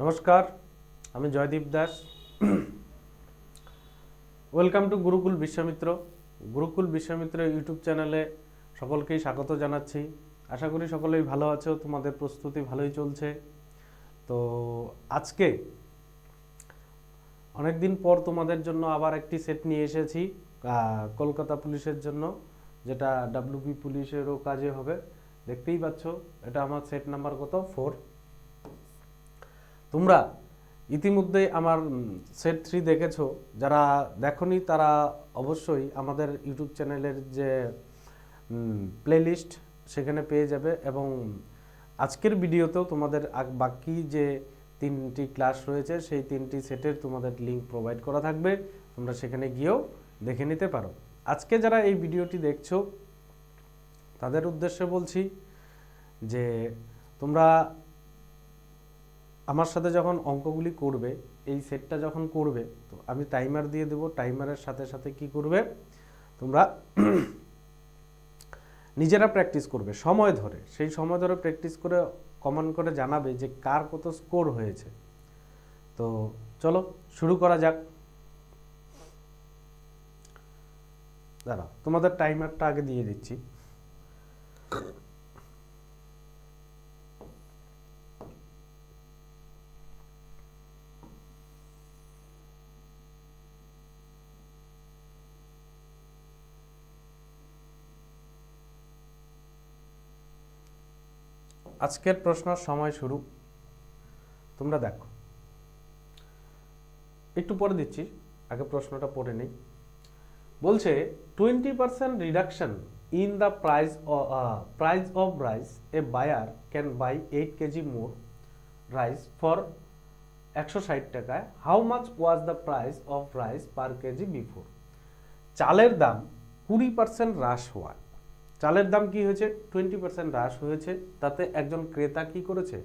নমস্কার, আমি Joydeep Das. Welcome to Gurukul Vishwamitra. Gurukul Vishwamitra YouTube চ্যানেলে সকলকেই স্বাগত জানাচ্ছি। আশা করি সকলেই ভালো আছো, তোমাদের প্রস্তুতি ভালোই চলছে। তো আজকে অনেক দিন পর তোমাদের জন্য আবার একটি সেট নিয়ে এসেছি কলকাতা পুলিশের জন্য, যেটা ডাব্লিউবি পুলিশেরও কাজে হবে। দেখতেই পাচ্ছ, এটা আমার সেট নাম্বার কত 4। তোমরা ইতিমধ্যে আমার সেট 3 দেখেছো। যারা দেখোনি তারা অবশ্যই আমাদের ইউটিউব চ্যানেলের যে প্লেলিস্ট সেখানে পেয়ে যাবে, এবং আজকের ভিডিওতেও তোমাদের বাকি যে 3টি ক্লাস রয়েছে সেই 3টি সেটের তোমাদের লিঙ্ক প্রোভাইড করা থাকবে, তোমরা সেখানে গিয়েও দেখে নিতে পারো। আজকে যারা এই ভিডিওটি দেখছো তাদের উদ্দেশ্যে বলছি যে তোমরা আমার সাথে যখন অঙ্কগুলি করবে, এই সেটটা যখন করবে, তো আমি টাইমার দিয়ে দেব। টাইমারের সাথে সাথে কি করবে, তোমরা নিজেরা প্র্যাকটিস করবে সময় ধরে। সেই সময় ধরে প্র্যাকটিস করে কমেন্ট করে জানাবে যে কার কত স্কোর হয়েছে। তো চলো শুরু করা যাক। দাঁড়াও, তোমাদের টাইমারটা আগে দিয়ে দিচ্ছি। আজকের প্রশ্নের সময় শুরু। তোমরা দেখো, একটু পরে দিচ্ছি, আগে প্রশ্নটা পড়ে নেই। বলছে 20% reduction in the price of rice, a buyer can buy 8 kg more rice for 160 টাকায়। How much was the price of rice per kg before. চালের দাম 20% হ্রাস হওয়া, চালের দাম কি হয়েছে 20% হ্রাস হয়েছে, তাতে একজন ক্রেতা কি করেছে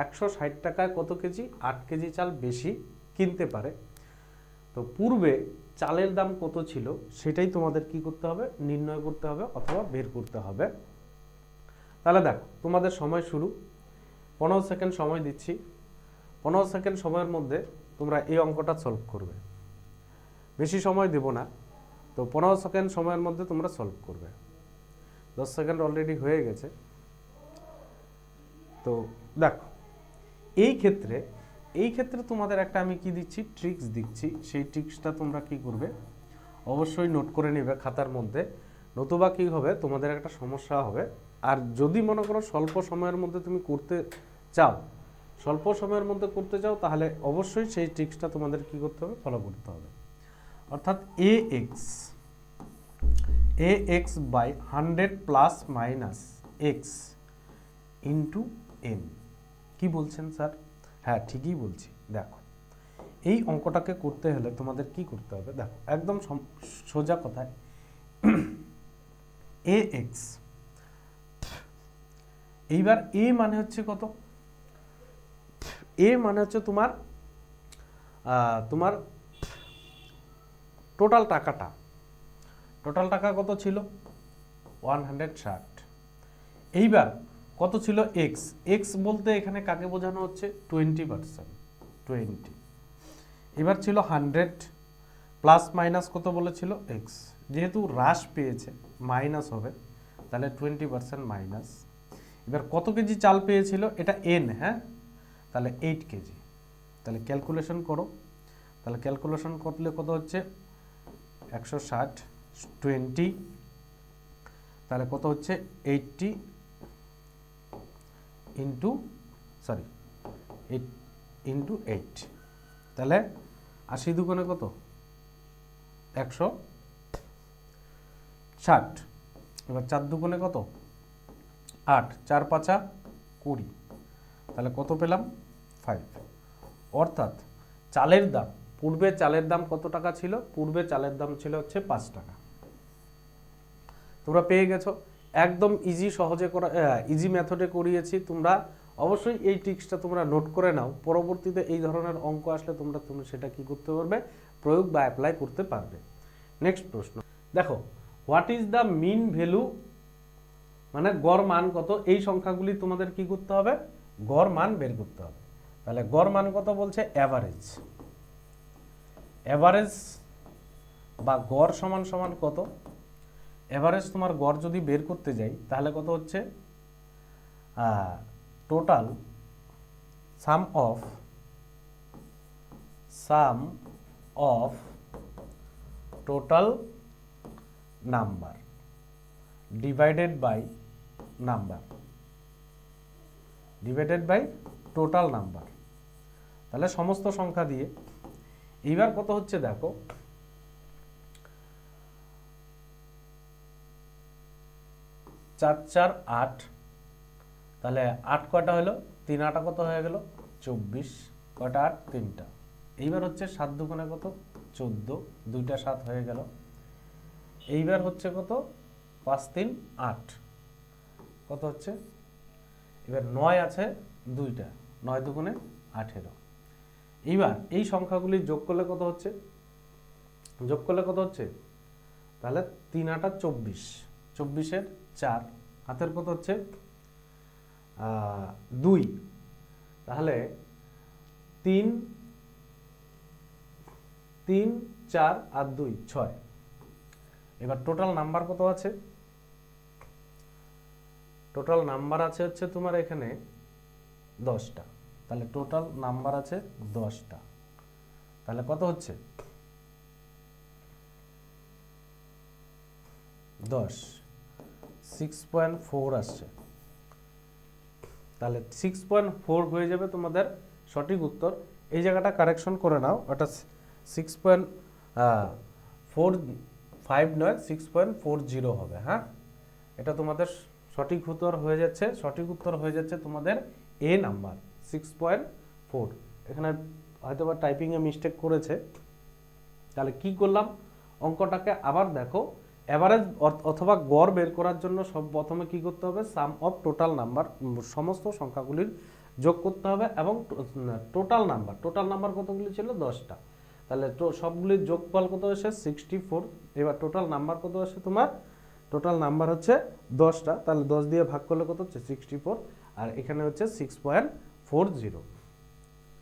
160 টাকায় কত কেজি 8 কেজি চাল বেশি কিনতে পারে। তো পূর্বে চালের দাম কত ছিল সেটাই তোমাদের কি করতে হবে, নির্ণয় করতে হবে অথবা বের করতে হবে। তাহলে দেখো, তোমাদের সময় শুরু। 15 সেকেন্ড সময় দিচ্ছি। 15 সেকেন্ড সময়ের মধ্যে তোমরা এই অঙ্কটা সলভ করবে। বেশি সময় দেব না, তো 15 সেকেন্ড সময়ের মধ্যে তোমরা সলভ করবে। 10 সেকেন্ড অলরেডি হয়ে গেছে। তো দেখো, এই ক্ষেত্রে তোমাদের একটা আমি কি দিচ্ছি, ট্রিক্স দিচ্ছি। সেই ট্রিক্সটা তোমরা কি করবে, অবশ্যই নোট করে নেবে খাতার মধ্যে, নতুবা কি হবে তোমাদের একটা সমস্যা হবে। আর যদি মনে করো স্বল্প সময়ের মধ্যে তুমি করতে চাও, তাহলে অবশ্যই সেই ট্রিক্সটা তোমাদের কি করতে হবে, ফলো করতে হবে। অর্থাৎ ax by 100 plus minus x into n. কি বলছেন স্যার? হ্যাঁ, ঠিকই বলছি। দেখো, এই অঙ্কটাকে করতে হলে তোমাদের কি করতে হবে, দেখো একদম সোজা কথায়, ax, এইবার a মানে হচ্ছে কত, a মানে হচ্ছে তোমার টোটাল টাকা কত ছিল 160। এইবার কত ছিল x বলতে এখানে কাকে বোঝানো হচ্ছে 20%, 20। এবার ছিল 100 প্লাস মাইনাস কত বলেছিল x, যেহেতু হ্রাস পেয়েছে মাইনাস হবে, তাহলে 20% মাইনাস। এবার কত কেজি চাল পেয়েছিল, এটা n, হ্যাঁ, তাহলে 8 কেজি। তাহলে ক্যালকুলেশন করো, তাহলে ক্যালকুলেশন করলে কত হচ্ছে 160 20, তাহলে কত হচ্ছে 80 ইন্টু 8, তাহলে 80 দুগুণে কত 160। এবার 4 দুগুণে কত 8, 4 5 20, তাহলে কত পেলাম 5। অর্থাৎ চালের দাম, পূর্বে চালের দাম কত টাকা ছিল, পূর্বে চালের দাম ছিল হচ্ছে 5 টাকা। তোমরা পেয়ে গেছো। একদম ইজি মেথডে করিয়েছি। তোমরা অবশ্যই এই ট্রিক্সটা তোমরা নোট করে নাও, পরবর্তীতে এই ধরনের অঙ্ক আসলে তোমরা সেটা কি করতে পারবে, প্রয়োগ বা অ্যাপ্লাই করতে পারবে। নেক্সট প্রশ্ন দেখো, what is the mean value, মানে গড় মান কত। এই সংখ্যাগুলি তোমাদের কি করতে হবে, গড় মান বের করতে হবে। তাহলে গড় মান কত বলছে? অ্যাভারেজ। অ্যাভারেজ বা গড় সমান সমান কত? অ্যাভারেজ তোমার গড় যদি বের করতে যাই তাহলে কত হচ্ছে? Total sum of total number divided by total number. তাহলে সমস্ত সংখ্যা দিয়ে এইবার কত হচ্ছে দেখো, 4 4 8, তাহলে 8 কয়টা হলো? 3 8 কত হয়ে গেল? 24। কয়টা 8? 3টা। এইবার হচ্ছে 7 দুগুণে কত? 14, 2টা 7 হয়ে গেল। এইবার হচ্ছে কত? 5 3 8, কত হচ্ছে? এবার 9 আছে 2টা, 9 দুগুণে 18। এইবার এই সংখ্যাগুলি যোগ করলে কত হচ্ছে? তাহলে 3 8 24, 24-এর 4, হাতের কত হচ্ছে? 2, তাহলে 3 4 আর 2 6। এবার টোটাল নাম্বার কত আছে? টোটাল নাম্বার আছে হচ্ছে তোমার এখানে 10টা। তাহলে টোটাল নাম্বার আছে 10টা। তাহলে কত হচ্ছে? 10, 6.4 আসছে। তাহলে 6.4 হয়ে যাবে তোমাদের সঠিক উত্তর। এই জায়গাটা কারেকশন করে নাও, ওটা 6.45 নয়, 6.40 হবে। হ্যাঁ, এটা তোমাদের সঠিক উত্তর হয়ে যাচ্ছে। সঠিক উত্তর হয়ে যাচ্ছে তোমাদের এ নাম্বার 6.4। এখানে হয়তো বা টাইপিংয়ে মিস্টেক করেছে। তাহলে কি করলাম? অঙ্কটাকে আবার দেখো, অ্যাভারেজ অথবা গড় বের করার জন্য সব প্রথমে কি করতে হবে? সাম অফ টোটাল নাম্বার, সমস্ত সংখ্যাগুলির যোগ করতে হবে এবং টোটাল নাম্বার কতগুলি ছিল? 10টা। তাহলে সবগুলির যোগফল কত আসে? 64। এবার টোটাল নাম্বার কত আসে তোমার? টোটাল নাম্বার হচ্ছে 10টা। তাহলে 10 দিয়ে ভাগ করলে কত হচ্ছে? 64। আর এখানে হচ্ছে 6.40।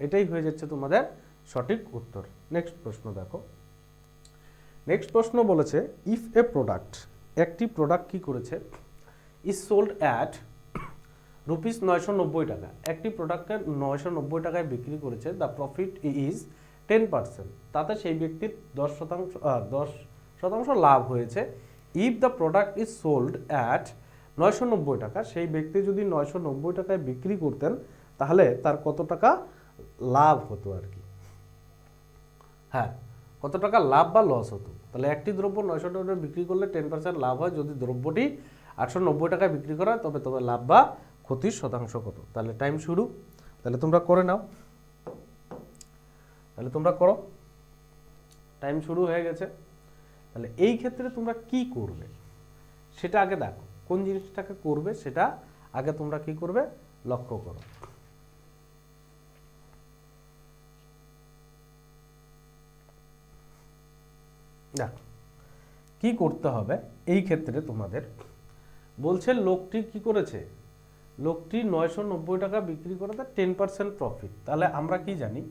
এটাই হয়ে যাচ্ছে তোমাদের সঠিক উত্তর। নেক্সট প্রশ্ন দেখো। নেক্সট প্রশ্ন বলেছে, ইফ এ প্রোডাক্ট, একটি প্রোডাক্ট কি করেছে? ইজ সোল্ড অ্যাট রুপিস 990 টাকা। একটি প্রোডাক্টকে 990 টাকায় বিক্রি করেছে। The profit is 10%। তাতে সেই ব্যক্তির 10% লাভ হয়েছে। If the product is sold at 990 টাকা, সেই ব্যক্তি যদি 990 টাকায় বিক্রি করতেন তাহলে তার কত টাকা লাভ হতো আর কি? হ্যাঁ, কত টাকা লাভ বা লস হতো? তাহলে একটি দ্রব্য 900 টাকায় বিক্রি করলে 10% লাভ হয়। যদি দ্রব্যটি 890 টাকায় বিক্রি করা হয় তবে লাভ বা ক্ষতির শতাংশ কত? তাহলে টাইম শুরু। তাহলে তোমরা করে নাও। টাইম শুরু হয়ে গেছে। তাহলে এই ক্ষেত্রে তোমরা কি করবে সেটা আগে দেখো। কোন জিনিসটাকে করবে সেটা আগে তোমরা কি করবে? লক্ষ্য করো। দেখো কি করতে হবে এই ক্ষেত্রে তোমাদের। বলছে লোকটি কি করেছে? লোকটি 990 টাকা বিক্রি করে তার 10% প্রফিট। তাহলে আমরা কি জানি?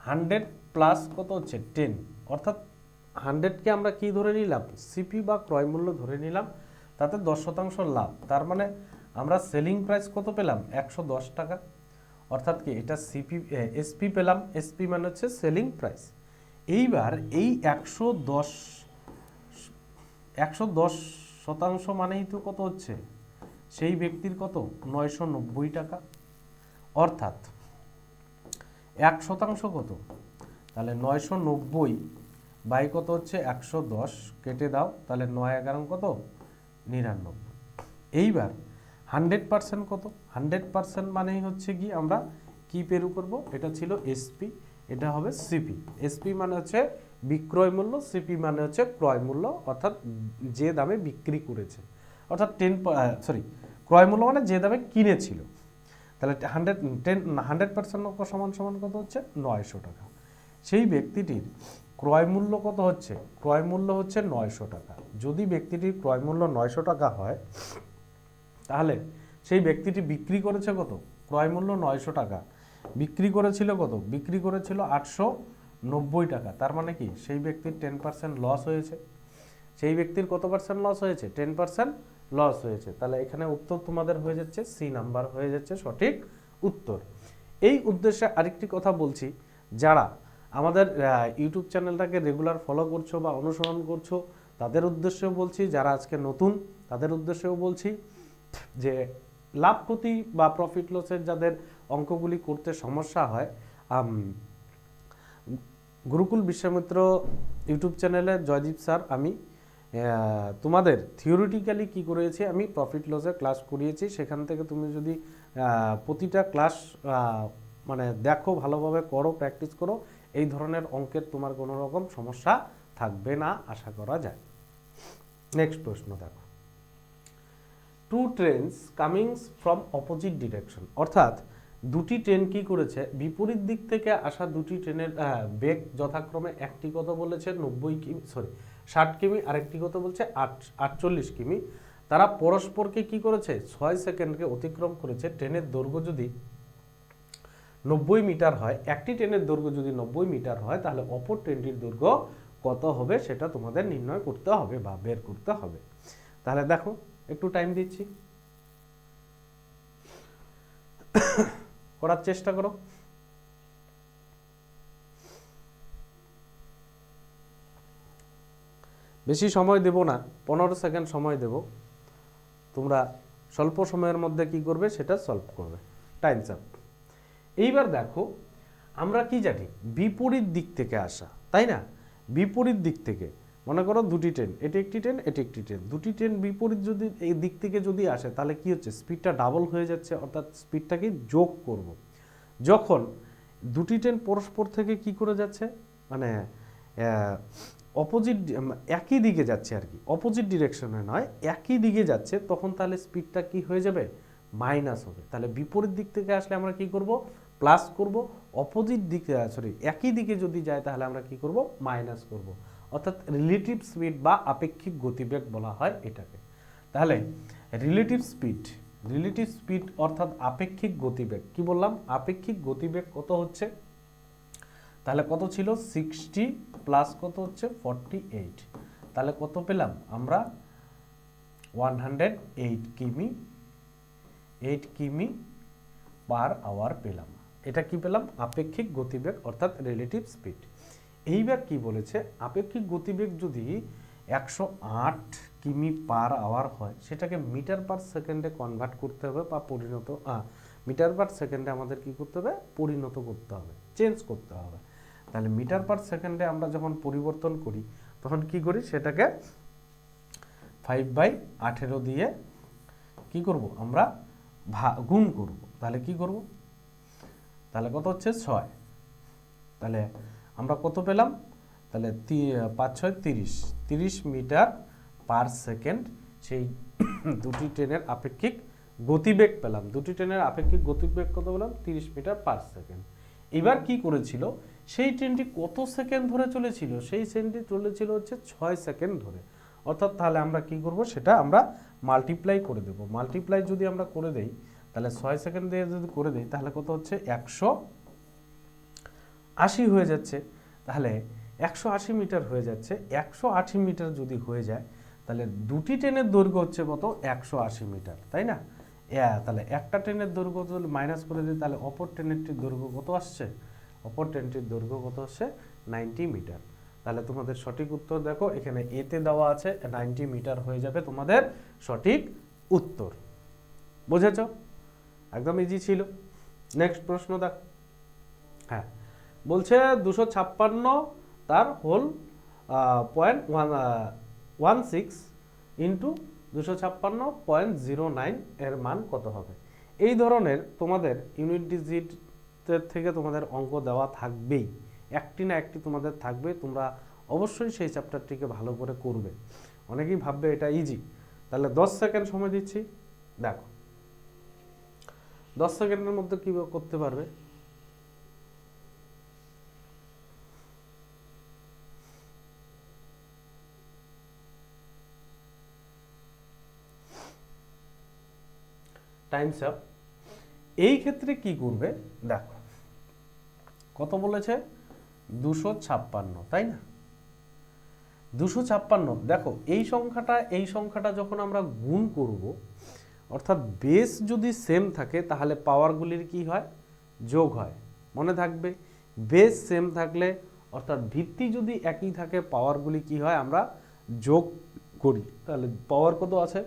100 প্লাস কত হচ্ছে? 10, অর্থাৎ 100কে আমরা কি ধরে নিলাম? সিপি বা ক্রয় মূল্য ধরে নিলাম। তাতে 10% লাভ। তার মানে আমরা সেলিং প্রাইস কত পেলাম? 110 টাকা। অর্থাৎ কি এটা এসপি পেলাম। এসপি মানে হচ্ছে সেলিং প্রাইস। এইবার এই 110% মানেই তো কত হচ্ছে? সেই ব্যক্তির কত? 990 টাকা। অর্থাৎ 1% কত? তাহলে 990 বাই কত হচ্ছে? 110 কেটে দাও। তাহলে 9 11 কত? 99। এইবার 100% কত? 100% মানেই হচ্ছে কি আমরা কি পেরু করব? এটা ছিল এসপি, এটা হবে সিপি। এসপি মানে হচ্ছে বিক্রয় মূল্য, সিপি মানে হচ্ছে ক্রয় মূল্য, অর্থাৎ যে দামে বিক্রি করেছে। অর্থাৎ ক্রয় মূল্য মানে যে দামে কিনেছিল। তাহলে 100% সমান সমান কত হচ্ছে? 900 টাকা। সেই ব্যক্তিটির ক্রয় মূল্য কত হচ্ছে? ক্রয় মূল্য হচ্ছে 900 টাকা। যদি ব্যক্তিটির ক্রয় মূল্য 900 টাকা হয় তাহলে সেই ব্যক্তিটি বিক্রি করেছে কত? ক্রয় মূল্য 900 টাকা। বিক্রি করেছিল কত? বিক্রি করেছিল 890 টাকা। তার মানে কি সেই ব্যক্তির 10% লস হয়েছে। সেই ব্যক্তির কত পার্সেন্ট লস হয়েছে? 10% লস হয়েছে। তাহলে এখানে উত্তর তোমাদের হয়ে যাচ্ছে সি নাম্বার হয়ে যাচ্ছে সঠিক উত্তর। এই উদ্দেশ্যে আরেকটি কথা বলছি, যারা আমাদের ইউটিউব চ্যানেলটাকে রেগুলার ফলো করছো বা অনুসরণ করছো তাদের উদ্দেশ্যেও বলছি, যারা আজকে নতুন তাদের উদ্দেশ্যেও বলছি যে লাভ ক্ষতি বা প্রফিট লসের যাদের অঙ্কগুলি করতে সমস্যা হয়, গুরুকুল বিশ্বামিত্র ইউটিউব চ্যানেলে জয়দীপ স্যার আমি তোমাদের থিওরিটিক্যালি কি করেছি, আমি প্রফিট লসের ক্লাস করিয়েছি। সেখান থেকে তুমি যদি প্রতিটা ক্লাস মানে দেখো, ভালোভাবে করো, প্র্যাকটিস করো, এই ধরনের অঙ্কের তোমার কোনো রকম সমস্যা থাকবে না আশা করা যায়। নেক্সট প্রশ্ন দেখো, two trains comings from opposite direction, অর্থাৎ দুটি ট্রেন কি করেছে, বিপরীত দিক থেকে আসা দুটি ট্রেনের বেগ যথাক্রমে একটি কত বলেছে 60 কিমি, আরেকটি কত বলছে 48 কিমি। তারা পরস্পরকে কি করেছে 6 সেকেন্ডকে অতিক্রম করেছে। ট্রেনের দৈর্ঘ্য যদি 90 মিটার হয়, একটি ট্রেনের দৈর্ঘ্য যদি 90 মিটার হয়, তাহলে অপর ট্রেনটির দৈর্ঘ্য কত হবে সেটা তোমাদের নির্ণয় করতে হবে বা বের করতে হবে। তাহলে দেখো, একটু টাইম দিচ্ছি, করার চেষ্টা করো। বেশি সময় দেব না, 15 সেকেন্ড সময় দেব, তোমরা স্বল্প সময়ের মধ্যে কি করবে সেটা সলভ করবে। Times up. এইবার দেখো, আমরা কি জানি বিপরীত দিক থেকে আসা, তাই না? বিপরীত দিক থেকে মনে করো দুটি ট্রেন, এটি একটি ট্রেন, এটি একটি ট্রেন, দুটি ট্রেন বিপরীত যদি এই দিক থেকে যদি আসে, তাহলে কি হচ্ছে, স্পিডটা ডাবল হয়ে যাচ্ছে, অর্থাৎ স্পিডটাকে যোগ করব। যখন দুটি ট্রেন পরস্পর থেকে কি করে যাচ্ছে, মানে অপোজিট, একই দিকে যাচ্ছে আর কি, অপোজিট ডিরেকশনে নয়, একই দিকে যাচ্ছে, তখন তাহলে স্পিডটা কি হয়ে যাবে, মাইনাস হবে। তাহলে বিপরীত দিক থেকে আসলে আমরা কি করব, প্লাস করব, অপোজিট দিকে একই দিকে যদি যায় তাহলে আমরা কি করব, মাইনাস করব। অর্থাৎ রিলেটিভ স্পিড বা আপেক্ষিক গতিবেগ বলা হয় এটাকে। তাহলে রিলেটিভ স্পিড অর্থাৎ আপেক্ষিক গতিবেগ, কি বললাম, আপেক্ষিক গতিবেগ কত হচ্ছে, তাহলে কত ছিল 60 প্লাস কত হচ্ছে 48, তাহলে কত পেলাম আমরা 108 কিমি, 8 কিমি পার আওয়ার পেলাম। এটা কি পেলাম, আপেক্ষিক গতিবেগ অর্থাৎ রিলেটিভ স্পিড। এইবার কি বলেছে, আপেক্ষিক গতিবেগ যদি 108 কিমি পার আওয়ার হয়, সেটাকে মিটার পার সেকেন্ডে কনভার্ট করতে হবে বা মিটার পার সেকেন্ডে আমাদের কি করতে হবে, পরিণত করতে হবে, চেঞ্জ করতে হবে। তাহলে মিটার পার সেকেন্ডে আমরা যখন পরিবর্তন করি তখন কি করি, সেটাকে 5/18 দিয়ে কি করব, আমরা গুণ করব। তাহলে কি করব, তাহলে কত হচ্ছে 6, তাহলে আমরা কত পেলাম, তাহলে 5 6 30 মিটার পার সেকেন্ড সেই দুটি ট্রেনের আপেক্ষিক গতিবেগ পেলাম। দুটি ট্রেনের আপেক্ষিক গতিবেগ কত বললাম, 30 মিটার পার সেকেন্ড। এবার কি করেছিল, সেই ট্রেনটি কত সেকেন্ড ধরে চলেছিল, সেই ট্রেনটি চলেছিল হচ্ছে 6 সেকেন্ড ধরে। অর্থাৎ তাহলে আমরা কি করব, সেটা আমরা মাল্টিপ্লাই করে দেব। মাল্টিপ্লাই যদি আমরা করে দেই, তাহলে 6 সেকেন্ড দিয়ে যদি করে দেই, তাহলে কত হচ্ছে 180 হয়ে যাচ্ছে। তাহলে 180 মিটার হয়ে যাচ্ছে। 180 মিটার যদি হয়ে যায়, তাহলে দুটি ট্রেনের দৈর্ঘ্য হচ্ছে কত, 180 মিটার, তাই না? তাহলে একটা ট্রেনের দৈর্ঘ্য যদি মাইনাস করে দিই, তাহলে অপর ট্রেনেরটির দৈর্ঘ্য কত আসছে, অপর ট্রেনটির দৈর্ঘ্য কত আসছে 90 মিটার। তাহলে তোমাদের সঠিক উত্তর দেখো, এখানে এতে দেওয়া আছে 90 মিটার হয়ে যাবে তোমাদের সঠিক উত্তর। বুঝেছ? একদম ইজি ছিল। নেক্সট প্রশ্ন দেখো। হ্যাঁ, বলছে 256 তার হোল 0.16 ইন্টু 256.09 এর মান কত হবে। এই ধরনের তোমাদের ইউনিট ডিজিটের থেকে তোমাদের অঙ্ক দেওয়া থাকবেই, একটি না একটি তোমাদের থাকবে। তোমরা অবশ্যই সেই চ্যাপ্টারটিকে ভালো করে করবে। অনেকেই ভাববে এটা ইজি। তাহলে 10 সেকেন্ড সময় দিচ্ছি, দেখো 10 সেকেন্ডের মধ্যে কি করতে পারবে। Times up. এই ক্ষেত্রে কি করবে, দেখো কত বলেছে? 256, তাই না? 256। দেখো এই সংখ্যাটা যখন আমরা গুণ করব, অর্থাৎ বেস যদি সেম থাকে তাহলে পাওয়ারগুলির কি হয়? যোগ হয়। মনে থাকবে, বেস সেম থাকলে অর্থাৎ ভিত্তি যদি একই থাকে পাওয়ারগুলি কি হয়? আমরা যোগ করি। তাহলে পাওয়ার কত আছে?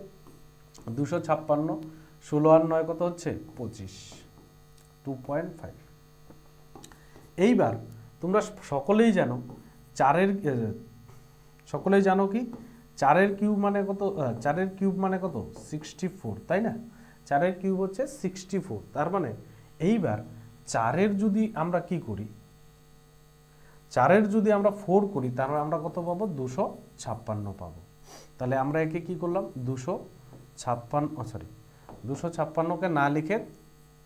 256, 16 আর 9 কত হচ্ছে? 25, 2.5। এইবার তোমরা সকলেই জানো সকলেই জানো কি 4 কিউব মানে কত? 4 কিউব মানে কত? 64, তাই না? 4 কিউব হচ্ছে 64। তার মানে এইবার 4 যদি আমরা কি করি, 4 যদি আমরা 4 করি তাহলে আমরা কত পাবো? 256 পাবো। তাহলে আমরা একে কি করলাম? 256কে না লিখে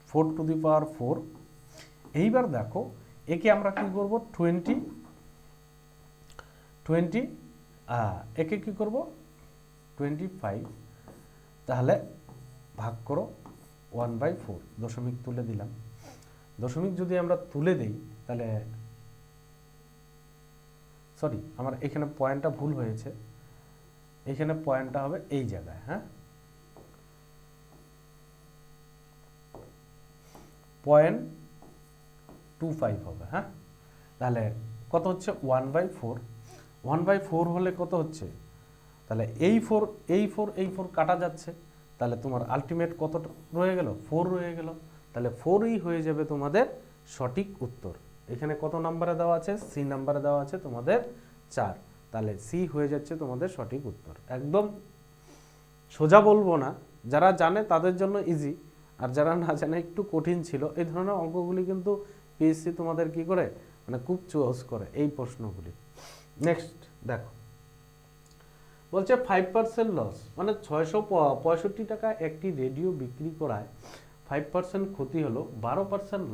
4 টু দি পাওয়ার 4। এইবার দেখো একে আমরা কি করব? 20 একে কি করব? 25। তাহলে ভাগ করো 1/4, দশমিক তুলে দিলাম। দশমিক যদি আমরা তুলে দেই তাহলে সরি, আমার এখানে পয়েন্টটা ভুল হয়েছে, এখানে পয়েন্টটা হবে এই জায়গায়, হ্যাঁ, 0.25 হবে, হ্যাঁ। তাহলে কত হচ্ছে? 1/4। 1/4 হলে কত হচ্ছে? তাহলে এই 4 কাটা যাচ্ছে, তাহলে তোমার আলটিমেট কত রয়ে গেল? 4 রয়ে গেল। তাহলে 4ই হয়ে যাবে তোমাদের সঠিক উত্তর। এখানে কত নাম্বারে দেওয়া আছে? সি নাম্বারে দেওয়া আছে তোমাদের 4। তাহলে সি হয়ে যাচ্ছে তোমাদের সঠিক উত্তর। একদম সোজা বলবো না, যারা জানে তাদের জন্য ইজি, আর যারা না জানে একটু কঠিন ছিল। এই ধরনের অঙ্কগুলি কিন্তু পিএসসি তোমাদের কি করে, মানে খুব চুজ করে এই প্রশ্নগুলি। নেক্সট দেখো, বলছে 5% লস, মানে 665 টাকা একটি রেডিও বিক্রি করায় 5% ক্ষতি হলো, 12%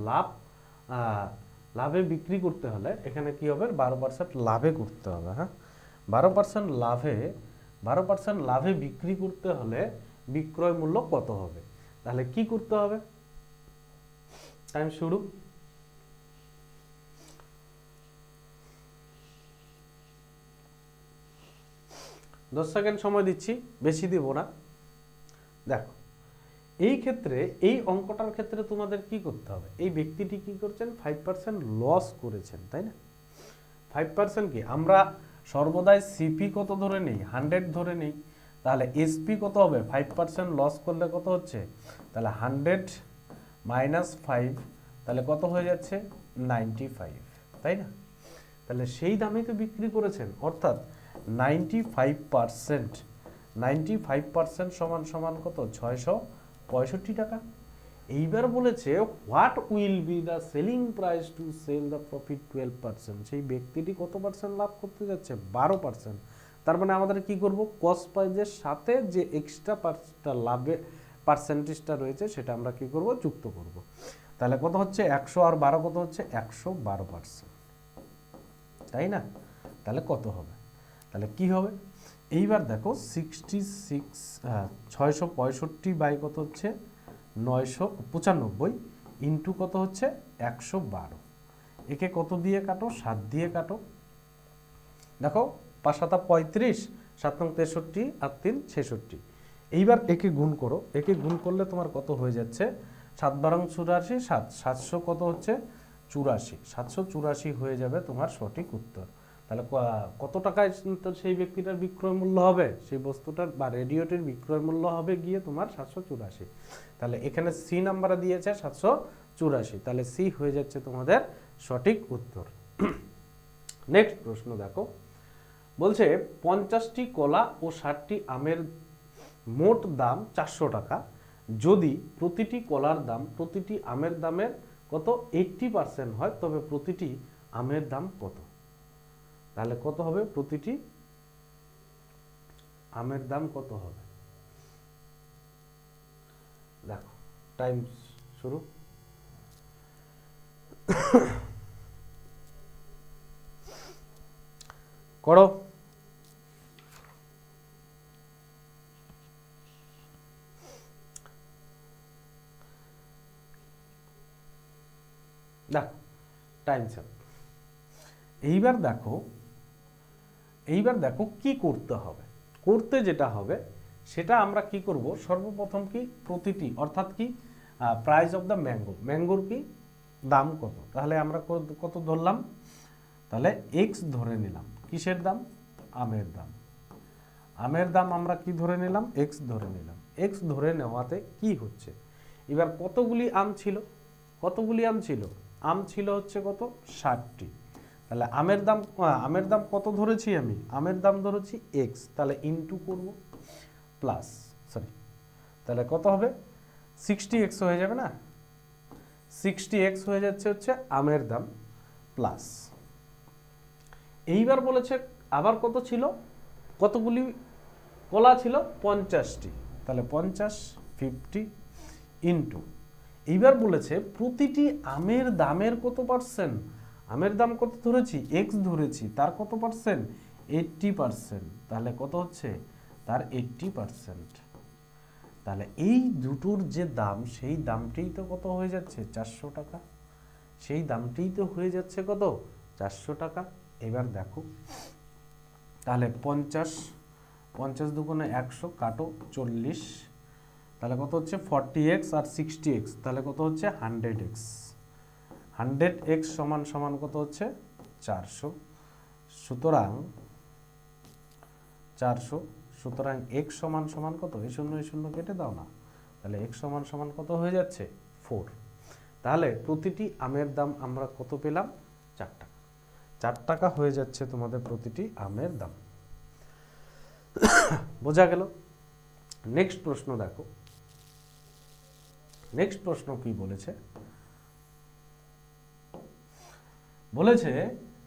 লাভে বিক্রি করতে হলে এখানে কি হবে? 12% লাভে করতে হবে, হ্যাঁ। 12% লাভে বিক্রি করতে হলে বিক্রয় মূল্য কত হবে? তাহলে কি করতে হবে? টাইম শুরু। দশ সেকেন্ড সময় দিচ্ছি, বেশি দিব না। দেখো এই ক্ষেত্রে, এই অঙ্কটার ক্ষেত্রে তোমাদের কি করতে হবে? এই ব্যক্তিটি কি করছেন? 5% লস করেছেন, তাই না? 5% কি আমরা সর্বদাই সিপি কত ধরে নেই? 100 ধরে নেই। তাহলে এসপি কত হবে? 5% লস করলে কত হচ্ছে? তাহলে 100 মাইনাস 5, তাহলে কত হয়ে যাচ্ছে? 95, তাই না? তাহলে সেই দামে তো বিক্রি করেছেন, অর্থাৎ 95% সমান সমান কত? 665 টাকা। এইবার বলেছে what will be the selling price to sell the profit 12%। সেই ব্যক্তিটি কত পার্সেন্ট লাভ করতে যাচ্ছে? 12%। তার মানে আমাদের কি করব? কস্ট প্রাইসের সাথে যে এক্সট্রা লাভের পার্সেন্টেজটা রয়েছে সেটা আমরা কি করব? যুক্ত করব। তাহলে কত হচ্ছে? 100 আর 12 কত হচ্ছে? 112%, তাই না? তাহলে কত হবে? তাহলে কি হবে? এইবার দেখো 665 বাই কত হচ্ছে? 995 ইন্টু কত হচ্ছে? 112। একে কত দিয়ে কাটো? 7 দিয়ে কাটো। দেখো 5 7 35, 7 নং 63 আর 3 66। এইবার একে গুণ করো, একে গুণ করলে তোমার কত হয়ে যাচ্ছে? 7 12 84, 700 কত হচ্ছে? 84, 784 হয়ে যাবে তোমার সঠিক উত্তর। তাহলে কত টাকায় সেই ব্যক্তিটার বিক্রয় মূল্য হবে? সেই বস্তুটার বা রেডিওটির বিক্রয় মূল্য হবে গিয়ে তোমার 784। তাহলে এখানে সি নাম্বারে দিয়েছে 784, তাহলে সি হয়ে যাচ্ছে তোমাদের সঠিক উত্তর। নেক্সট প্রশ্ন দেখো, বলছে 50টি কলা ও 60টি আমের মোট দাম 400 টাকা, যদি প্রতিটি কলার দাম প্রতিটি আমের দামের কত 80% হয়, তবে প্রতিটি আমের দাম কত? তাহলে কত হবে? প্রতিটি আমের দাম কত হবে? দেখো টাইম শুরু। করো। দেখো টাইম টাইমস আপ। এইবার দেখো কি করতে হবে। করতে যেটা হবে সেটা আমরা কি করব, সর্বপ্রথম কি প্রতিটি অর্থাৎ কি প্রাইস অফ দ্য ম্যাঙ্গোর কি দাম কত, তাহলে আমরা কত ধরলাম, তাহলে এক্স ধরে নিলাম। কিসের দাম? আমের দাম। আমের দাম আমরা কি ধরে নিলাম? এক্স ধরে নিলাম। এক্স ধরে নেওয়াতে কি হচ্ছে, এবার কতগুলি আম ছিল? আম ছিল হচ্ছে কত? 60টি। তাহলে আমের দাম কত ধরেছি আমি? আমের দাম ধরেছি এক্স, তাহলে ইনটু করব প্লাস তাহলে কত হবে? 60x হয়ে যাবে না? 60x হয়ে যাচ্ছে হচ্ছে আমের দাম প্লাস। এইবার বলেছে আবার কত ছিল, কতগুলি কলা ছিল? 50টি, তাহলে 50 ইনটু, এইবার বলেছে প্রতিটি আমের দামের কত পার্সেন্ট, আমের দাম কত ধরেছি? এক্স ধরেছি, তার কত পার্সেন্ট? 80%, তাহলে কত হচ্ছে? তার 80%। তাহলে এই দুটোর যে দাম, সেই দামটাই তো কত হয়ে যাচ্ছে? 400 টাকা। সেই দামটাই তো হয়ে যাচ্ছে কত? 400 টাকা। এবার দেখো তাহলে 50 দুগুণে 100 কাটো 40, তাহলে কত হচ্ছে? 40x আর 60x, তাহলে কত হচ্ছে? 100x। 100x সমান সমান কত হচ্ছে? 400। সুতরাং 400, সুতরাং x সমান সমান কত? এই শূন্য কেটে দাও না, তাহলে x সমান সমান কত হয়ে যাচ্ছে? 4। তাহলে প্রতিটি আমের দাম আমরা কত পেলাম? 4 টাকা। 4 টাকা হয়ে যাচ্ছে তোমাদের প্রতিটি আমের দাম। বোঝা গেল? নেক্সট প্রশ্ন দেখো। নেক্সট প্রশ্ন কি বলেছে? বলেছে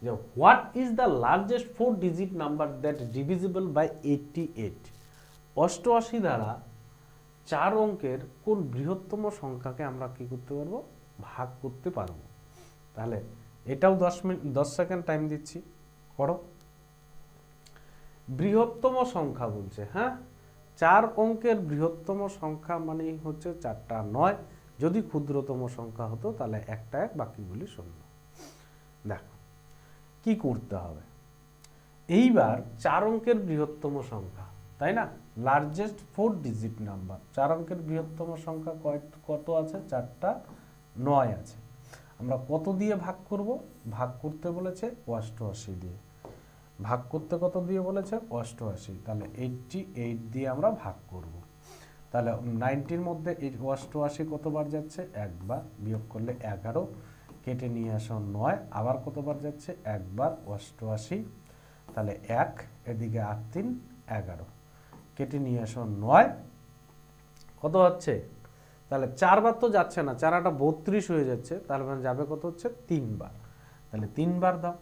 যে what is the largest 4 digit number that divisible by 88? 88 দ্বারা 4 অঙ্কের কোন বৃহত্তম সংখ্যাকে আমরা কি করতে পারবো? ভাগ করতে পারবো। তাহলে এটাও 10 সেকেন্ড টাইম দিচ্ছি, করো। বৃহত্তম সংখ্যা বলছে, হ্যাঁ, 4 অঙ্কের বৃহত্তম সংখ্যা মানে হচ্ছে 4টা 9, যদি ক্ষুদ্রতম সংখ্যা হতো তাহলে একটা 1, বাকিগুলি 0। দেখো কি করতে হবে। এইবার 4 অঙ্কের বৃহত্তম সংখ্যা, তাই না? লার্জেস্ট 4 ডিজিট নাম্বার, 4 অঙ্কের বৃহত্তম সংখ্যা কত আছে? 4টা 9 আছে। আমরা কত দিয়ে ভাগ করব? ভাগ করতে বলেছে 88 দিয়ে। ভাগ করতে কত দিয়ে বলেছে? 88। তাহলে 88 দিয়ে আমরা ভাগ করব। তাহলে 90-র মধ্যে 88 কতবার যাচ্ছে? একবার। বিয়োগ করলে 11, কেটে নিয়ে আসো 9, আবার কতবার যাচ্ছে? একবার 88, তাহলে 1, এদিকে 8 3 11, কেটে নিয়ে আসো 9, কত হচ্ছে? তাহলে 4 বার তো যাচ্ছে না, 4 8 32 হয়ে যাচ্ছে, তাহলে মানে যাবে কত হচ্ছে? 3 বার। তাহলে 3 বার দাও।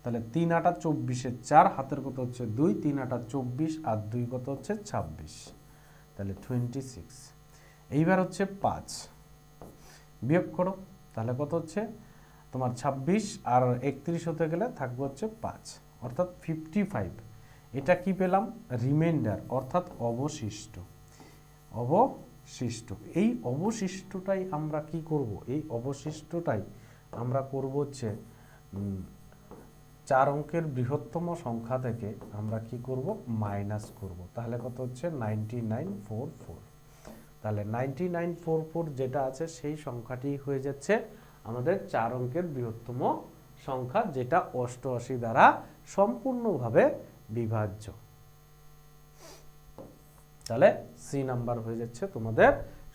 তাহলে 3 8 24, 4 হাতের কত হচ্ছে? 2, 3 8 24 আর 2 কত হচ্ছে? 26, তাহলে 26। এইবার হচ্ছে 5, বিয়োগ করো, তাহলে কত হচ্ছে তোমার? 26 আর 31 হতে গেলে থাকবে হচ্ছে 5, অর্থাৎ 55। এটা কি পেলাম? রিমাইন্ডার, অর্থাৎ অবশিষ্ট। এই অবশিষ্টটাই আমরা কি করব? এই অবশিষ্টটাই আমরা করব হচ্ছে 4 অঙ্কের বৃহত্তম সংখ্যা থেকে আমরা কি করব? মাইনাস করব। তাহলে কত হচ্ছে? 9944। তাহলে 9944 যেটা আছে সেই সংখ্যাটি হয়ে যাচ্ছে আমাদের 4 অঙ্কের বৃহত্তম সংখ্যা, যেটা 88 দ্বারা সম্পূর্ণভাবে বিভাজ্য। তাহলে সি নাম্বার হয়ে যাচ্ছে তোমাদের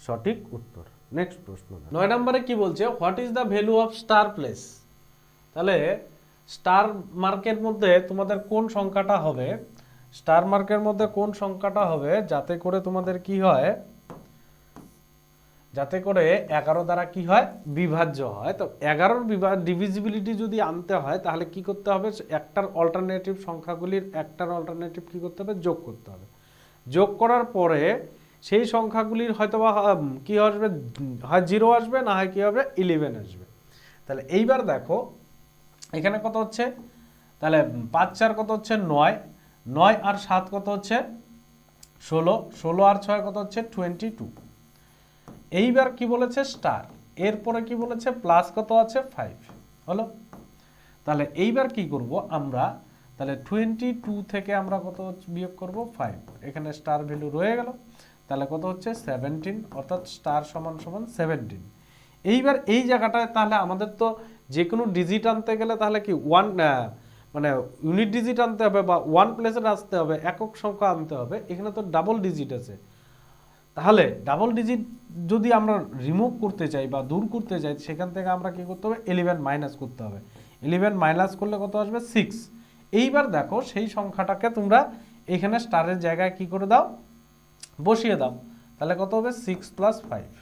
সঠিক উত্তর। নেক্সট প্রশ্ন 9 নম্বরে কি বলছে? What is the value of star place? তাহলে স্টার মার্কের মধ্যে তোমাদের কোন সংখ্যাটা হবে? স্টার মার্কের মধ্যে কোন সংখ্যাটা হবে যাতে করে তোমাদের কি হয়? যাতে করে 11 দ্বারা কি হয়? বিভাজ্য হয়। তো 11-র ডিভিজিবিলিটি যদি আনতে হয় তাহলে কি করতে হবে? একটার অল্টারনেটিভ সংখ্যাগুলির একটার অল্টারনেটিভ কি করতে হবে? যোগ করতে হবে। যোগ করার পরে সেই সংখ্যাগুলির হয়তো বা কি আসবে? হয় 0 আসবে, না হয় কি হবে? 11 আসবে। তাহলে এইবার দেখো এখানে কত হচ্ছে? তাহলে 5 4 কত হচ্ছে? 9, 9 আর 7 কত হচ্ছে? 16, 16 আর 6 কত হচ্ছে? 22। এইবার কি বলেছে? স্টার, এরপরে কি বলেছে? প্লাস কত আছে? 5 হলো। তাহলে এইবার কি করব আমরা, তাহলে 22 থেকে আমরা কত বিয়োগ করব 5, এখানে স্টার ভ্যালু রয়ে গেল, তাহলে কত হচ্ছে 17, অর্থাৎ স্টার সমান সমান 17। এইবার এই জায়গাটায় তাহলে আমাদের তো যে কোনো ডিজিট আনতে গেলে তাহলে কি মানে ইউনিট ডিজিট আনতে হবে বা ওয়ান প্লেসে আসতে হবে, একক সংখ্যা আনতে হবে, এখানে তো ডাবল ডিজিট আছে। তাহলে ডাবল ডিজিট যদি আমরা রিমুভ করতে চাই বা দূর করতে চাই, সেখান থেকে আমরা কি করতে হবে, 11 মাইনাস করতে হবে। 11 মাইনাস করলে কত আসবে, 6। এইবার দেখো সেই সংখ্যাটাকে তোমরা এখানে স্টারের জায়গায় কি করে দাও, বসিয়ে দাও, তাহলে কত হবে 6 + 5,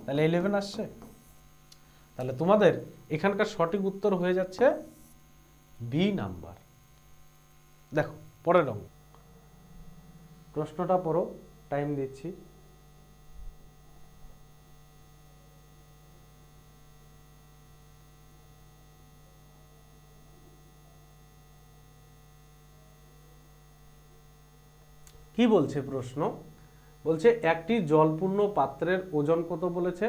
তাহলে 11 আসছে। তাহলে তোমাদের এখানকার সঠিক উত্তর হয়ে যাচ্ছে বি নাম্বার। দেখো পরের অঙ্ক, প্রশ্নটা পড়ো, টাইম দিচ্ছি। কি বলছে প্রশ্ন, বলছে একটি জলপূর্ণ পাত্রের ওজন কত বলেছে,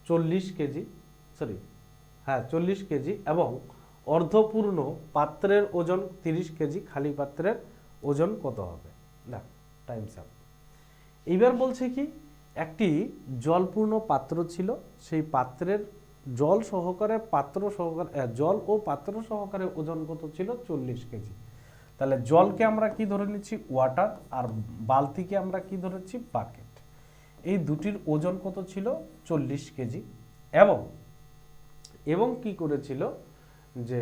40 কেজি, 40 কেজি, এবং অর্ধপূর্ণ পাত্রের ওজন 30 কেজি, খালি পাত্রের ওজন কত হবে। দেখো টাইমস আপ। এইবার বলছে কি, একটি জলপূর্ণ পাত্র ছিল, সেই পাত্রের জল সহকারে জল ও পাত্র সহকারে ওজন কত ছিল, 40 কেজি। তাহলে জলকে আমরা কি ধরে নিচ্ছি, ওয়াটার, আর বালতিকে আমরা কি ধরেছি, বাকেট। এই দুটির ওজন কত ছিল, 40 কেজি, এবং কি করেছিল যে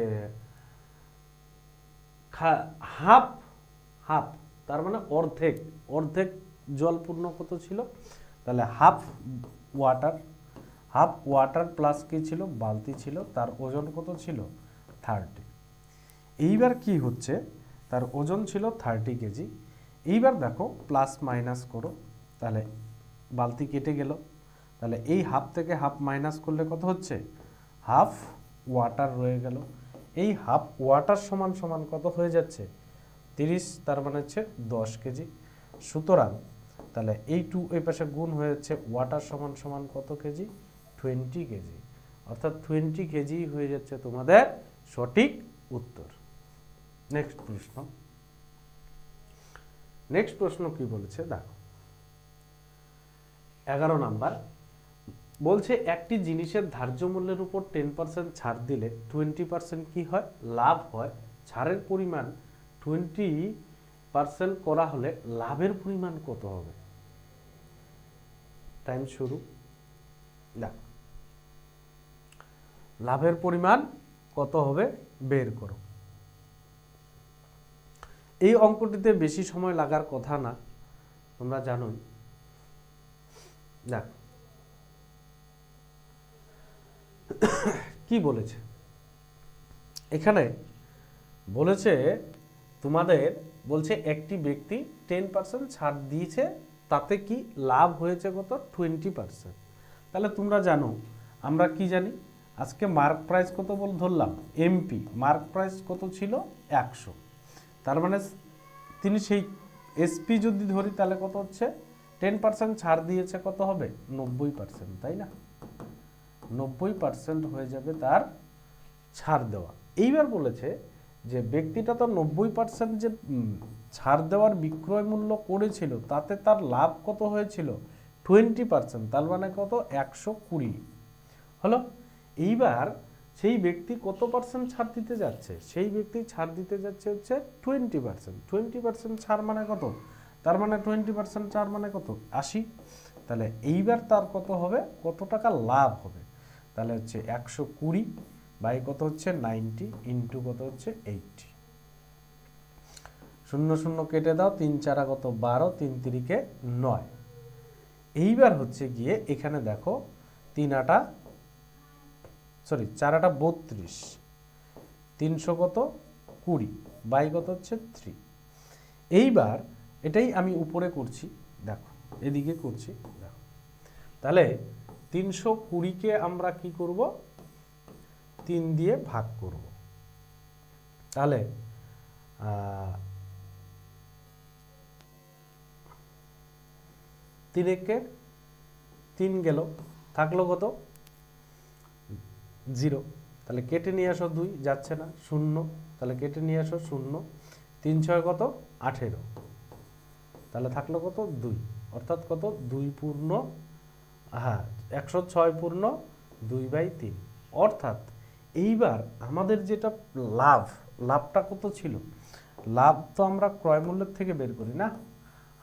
হাফ হাফ, তার মানে অর্ধেক, অর্ধেক জলপূর্ণ কত ছিল, তাহলে হাফ ওয়াটার প্লাস কি ছিল, বালতি ছিল, তার ওজন কত ছিল, 30। এইবার কি হচ্ছে, তার ওজন ছিল 30 কেজি। এইবার দেখো প্লাস মাইনাস করো, তাহলে বালতি কেটে গেল, তাহলে এই হাফ থেকে হাফ মাইনাস করলে কত হচ্ছে, হাফ ওয়াটার রয়ে গেল। এই হাফ ওয়াটার সমান সমান কত হয়ে যাচ্ছে, 30, তার মানে হচ্ছে 10 কেজি। সুতরাং তাহলে এই এই পাশে গুণ হয়ে যাচ্ছে, ওয়াটার সমান সমান কত কেজি, 20 কেজি, অর্থাৎ 20 কেজি হয়ে যাচ্ছে তোমাদের সঠিক উত্তর। নেক্সট প্রশ্ন কি বলেছে দেখো, 11 নাম্বার, বলছে একটি জিনিসের ধার্য মূল্যের উপর 10% ছাড় দিলে 20% কি হয়, লাভ হয়। ছাড়ের পরিমাণ 20% করা হলে লাভের পরিমাণ কত হবে। টাইম শুরু। দেখো লাভের পরিমাণ কত হবে বের করো। এই অঙ্কটিতে বেশি সময় লাগার কথা না, তোমরা জানোই। দেখো কি বলেছে এখানে, বলেছে তোমাদের, বলছে একটি ব্যক্তি 10% ছাড় দিয়েছে, তাতে কি লাভ হয়েছে কত, 20%। তাহলে তোমরা জানো, আমরা কি জানি, আজকে মার্ক প্রাইস কত ধরলাম, এমপি মার্ক প্রাইস কত ছিল, 100, তার মানে তিনি সেই এসপি যদি ধরি তাহলে কত হচ্ছে, 10% ছাড় দিয়েছে, কত হবে, 90%, তাই না, 90% হয়ে যাবে তার ছাড় দেওয়া। এইবার বলেছে যে ব্যক্তিটা তো 90% যে ছাড় দেওয়ার বিক্রয় মূল্য করেছিল, তাতে তার লাভ কত হয়েছিল, 20%, তার মানে কত, 120 হলো। এইবার সেই ব্যক্তি কত পার্সেন্ট ছাড় দিতে যাচ্ছে, সেই ব্যক্তি ছাড় দিতে যাচ্ছে হচ্ছে 20%। 20% ছাড় মানে কত, তার মানে 20% ছাড় মানে কত, 80। তাহলে এইবার তার কত হবে, কত টাকা লাভ হবে, তাহলে হচ্ছে 120 বাই কত হচ্ছে 90 ইন্টু কত হচ্ছে 80। 0 0 কেটে দাও, 3 4 কত 12, 3 3 9। এইবার হচ্ছে গিয়ে এখানে দেখো 4 8 32, 300 কত 20 বাই কত হচ্ছে 3। এইবার এটাই আমি উপরে করছি, দেখো এদিকে করছি, দেখো তাহলে 320-কে আমরা কি করব, 3 দিয়ে ভাগ করব, তাহলে 3 একে 3 গেল, থাকলো কত 0। তাহলে কেটে নিয়ে আসো 2, যাচ্ছে না, 0, তাহলে কেটে নিয়ে আসো 0, 3 6 কত 18, তাহলে থাকলো কত 2, অর্থাৎ কত 2 পূর্ণ, হ্যাঁ 106 পূর্ণ 2/3। অর্থাৎ এইবার আমাদের যেটা লাভটা কত ছিল, লাভ তো আমরা ক্রয় মূল্যের থেকে বের করি না,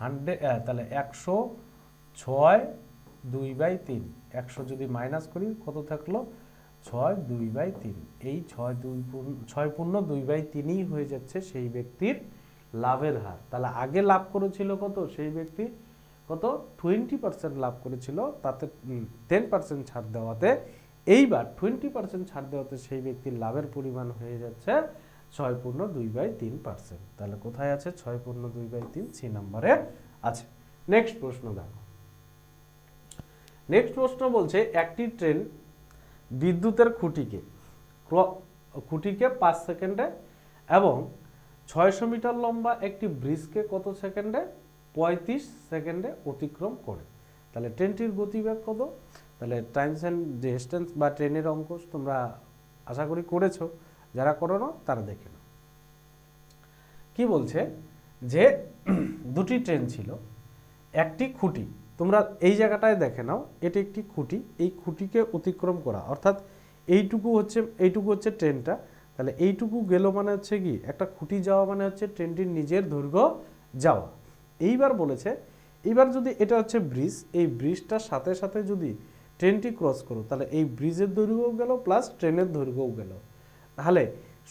100, তাহলে 106 2/3, 100 যদি মাইনাস করি কত থাকলো 6 2/3, এই 6 পূর্ণ 2/3ই হয়ে যাচ্ছে সেই ব্যক্তির লাভের হার। তাহলে আগে লাভ করেছিল কত সেই ব্যক্তি, কত 20% লাভ করেছিল, তাতে 10% ছাড় দেওয়াতে এইবার 20% ছাড় দেওয়াতে সেই ব্যক্তির লাভের পরিমাণ হয়ে যাচ্ছে 6 পূর্ণ 2/3%। তাহলে কোথায় আছে 6 পূর্ণ 2/3, সি নাম্বারে আছে। নেক্সট প্রশ্ন দেখো, নেক্সট প্রশ্ন বলছে একটি ট্রেন বিদ্যুতের খুঁটিকে 5 সেকেন্ডে এবং 600 মিটার লম্বা একটি ব্রিজকে কত সেকেন্ডে, 35 সেকেন্ডে অতিক্রম করে। তাহলে ট্রেনটির গতিবেগ কত, তাহলে টাইমস অ্যান্ড ডিস্টেন্স বা ট্রেনের অঙ্ক তোমরা আশা করি করেছো, যারা করো না তারা দেখে নাও। কি বলছে যে দুটি ট্রেন ছিল, একটি খুঁটি, তোমরা এই জায়গাটায় দেখে নাও, এটি একটি খুঁটি, এই খুঁটিকে অতিক্রম করা, অর্থাৎ এইটুকু হচ্ছে ট্রেনটা, তাহলে এইটুকু গেল মানে হচ্ছে কি একটা খুঁটি যাওয়া মানে হচ্ছে ট্রেনটির নিজের দৈর্ঘ্য যাওয়া। এইবার বলেছে এইবার যদি এটা হচ্ছে ব্রিজ, এই ব্রিজটার সাথে সাথে যদি ট্রেনটি ক্রস করো তাহলে এই ব্রিজের দৈর্ঘ্যও গেল প্লাস ট্রেনের দৈর্ঘ্যও গেল, তাহলে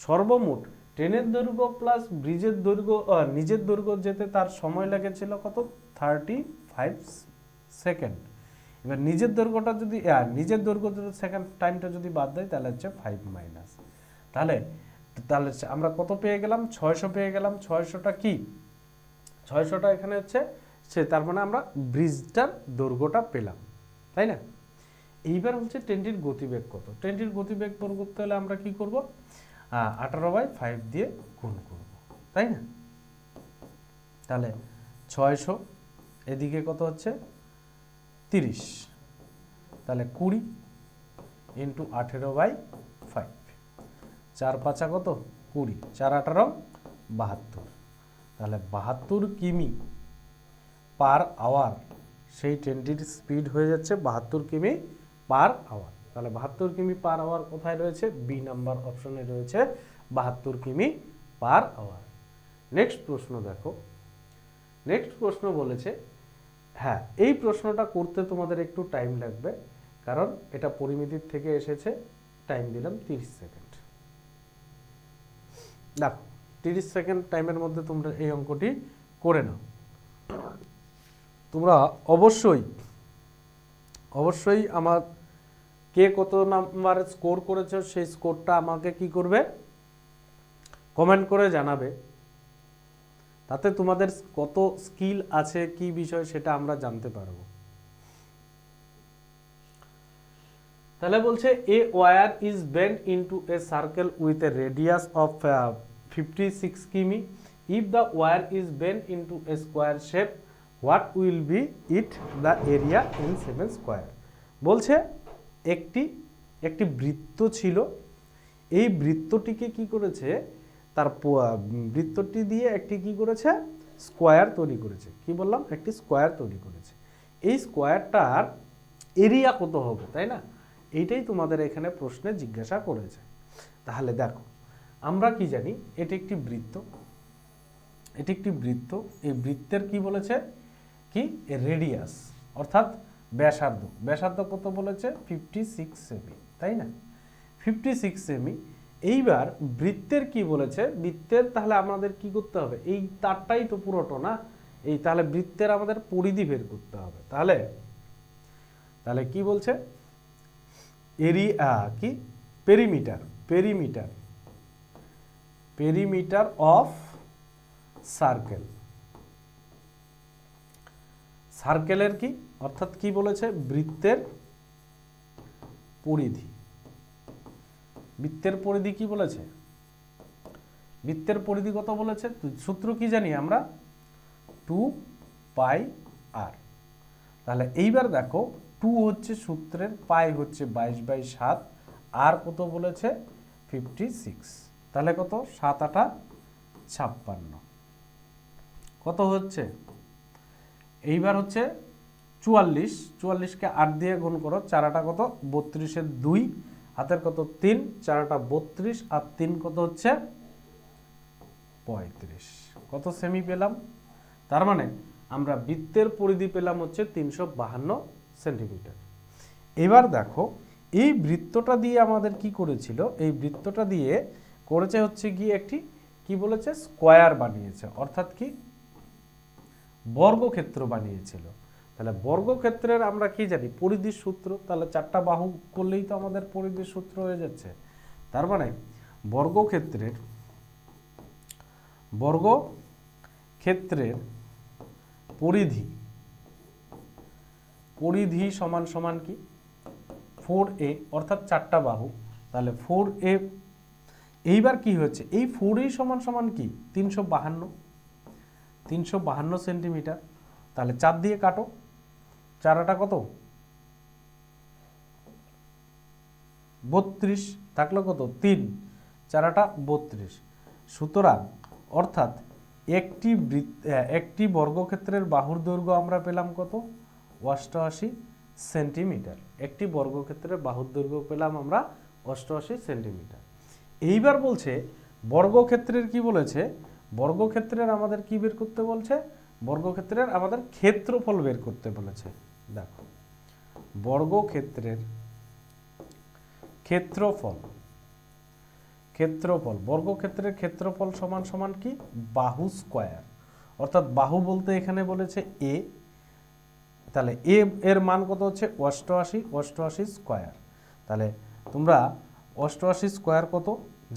সর্বমোট ট্রেনের দৈর্ঘ্য প্লাস ব্রিজের দৈর্ঘ্য নিজের দৈর্ঘ্য যেতে তার সময় লেগেছিল কত 35 সেকেন্ড। এবার নিজের দৈর্ঘ্যটা যদি নিজের দৈর্ঘ্য সেকেন্ড টাইমটা যদি বাদ দেয় তাহলে হচ্ছে 5 মাইনাস, তাহলে আমরা কত পেয়ে গেলাম 600 পেয়ে গেলাম। 600টা কি 600টা এখানে হচ্ছে তার মানে আমরা ব্রিজটার দৈর্ঘ্যটা পেলাম, তাই না। এইবার হচ্ছে ট্রেনটির গতিবেগ কত, ট্রেনটির গতিবেগ বের করতে হলে আমরা কি করব 18/5 দিয়ে গুণ করব, তাই না। তাহলে 600 এদিকে কত হচ্ছে 30, তাহলে 20 ইন্টু 18/5, 4 5 কত 20, 4 18 72, তাহলে 72 কিমি পার আওয়ার সেই ট্রেনটির স্পিড হয়ে যাচ্ছে 72 কিমি পার আওয়ার। তাহলে 72 কিমি পার আওয়ার কোথায় রয়েছে, বি নাম্বার অপশনে রয়েছে 72 কিমি পার আওয়ার। নেক্সট প্রশ্ন দেখো, নেক্সট প্রশ্ন বলেছে, হ্যাঁ এই প্রশ্নটা করতে তোমাদের একটু টাইম লাগবে, কারণ এটা পরিমিতির থেকে এসেছে, টাইম দিলাম 30 সেকেন্ড। দেখো 30 সেকেন্ড টাইমের মধ্যে তোমরা এই অঙ্কটি করে নাও। তোমরা অবশ্যই আমার কে কত নাম্বার স্কোর করেছো সেই স্কোরটা আমাকে কি করবে, কমেন্ট করে জানাবে, তাতে তোমাদের কত স্কিল আছে কি বিষয় সেটা আমরা জানতে পারবো। তাহলে বলছে a wire is bent into a circle with a radius of 56 কিমি, if the wire is bent into a square shape what will be it the area in 7 square. বলছে একটি বৃত্ত ছিল, এই বৃত্তটিকে কি করেছে, তার বৃত্তটি দিয়ে একটি কি করেছে স্কোয়ার তৈরি করেছে, কি বললাম একটি স্কোয়ার তৈরি করেছে, এই স্কোয়ারটার এরিয়া কত হবে, তাই না, এইটাই তোমাদের এখানে প্রশ্নে জিজ্ঞাসা করেছে। তাহলে দেখো আমরা কি জানি এটি একটি বৃত্ত, এই বৃত্তের কি বলেছে কি রেডিয়াস অর্থাৎ ব্যাসার্ধ কত বলেছে 56 সেমি, তাই না 56 সেমি। এইবার বৃত্তের কি বলেছে, বৃত্তের তাহলে আমাদের কি করতে হবে, এই তারটাই তো পুরোটা না, এই তাহলে বৃত্তের আমাদের পরিধি বের করতে হবে। তাহলে কি বলছে এরিয়া কি পেরিমিটার অফ সার্কেলের কি অর্থাৎ কি বলেছে বৃত্তের পরিধি কি বলেছে, বৃত্তের পরিধি কত বলেছে, সূত্র কি জানি আমরা 2πr। তাহলে এইবার দেখো 2 হচ্ছে সূত্রের, পাই হচ্ছে 22/7, আর কত বলেছে 56, তাহলে কত 7 8 56, কত হচ্ছে এইবার হচ্ছে 44, 44কে 8 দিয়ে গুণ করো, 4 8 কত 32 এর 2, হাতের কত 3, 4 8 32 আর 3 কত হচ্ছে 35, কত সেমি পেলাম? তার মানে আমরা বৃত্তের পরিধি পেলাম হচ্ছে 352 সেন্টিমিটার। এবার দেখো এই বৃত্তটা দিয়ে আমাদের কি করেছিল, এই বৃত্তটা দিয়ে করেছে হচ্ছে গিয়ে একটি কি বলেছে স্কয়ার বানিয়েছে, অর্থাৎ কি বর্গক্ষেত্র বানিয়েছিল। তাহলে বর্গক্ষেত্রের আমরা কি জানি পরিধির সূত্র, তাহলে 4টা বাহু করলেই তো আমাদের পরিধির সূত্র হয়ে যাচ্ছে। তার মানে বর্গক্ষেত্রের পরিধি সমান সমান কি 4a, অর্থাৎ 4টা বাহু, তাহলে 4a। এইবার কি হচ্ছে এই 4a সমান সমান কি 352 সেন্টিমিটার, তাহলে 4 দিয়ে কাটো, 4 8 কত 32, থাকলো কত 3, 4 8 32। সুতরাং অর্থাৎ একটি বর্গক্ষেত্রের বাহুর দৈর্ঘ্য আমরা পেলাম কত 88 সেন্টিমিটার, একটি বর্গক্ষেত্রের বাহুর দৈর্ঘ্য পেলাম আমরা 88 সেন্টিমিটার। এইবার বলছে বর্গক্ষেত্রের কি বলেছে, বর্গক্ষেত্রের আমাদের কি বের করতে বলছে, বর্গক্ষেত্রের আমাদের ক্ষেত্রফল বের করতে বলেছে। দেখো বর্গক্ষেত্রের ক্ষেত্রফল বর্গক্ষেত্রের ক্ষেত্রফল সমান সমান কি বাহু স্কয়ার, অর্থাৎ বাহু বলতে এখানে বলেছে এ, তাহলে এ এর মান কত হচ্ছে 88 স্কয়ার। তাহলে তোমরা 88 স্কয়ার কত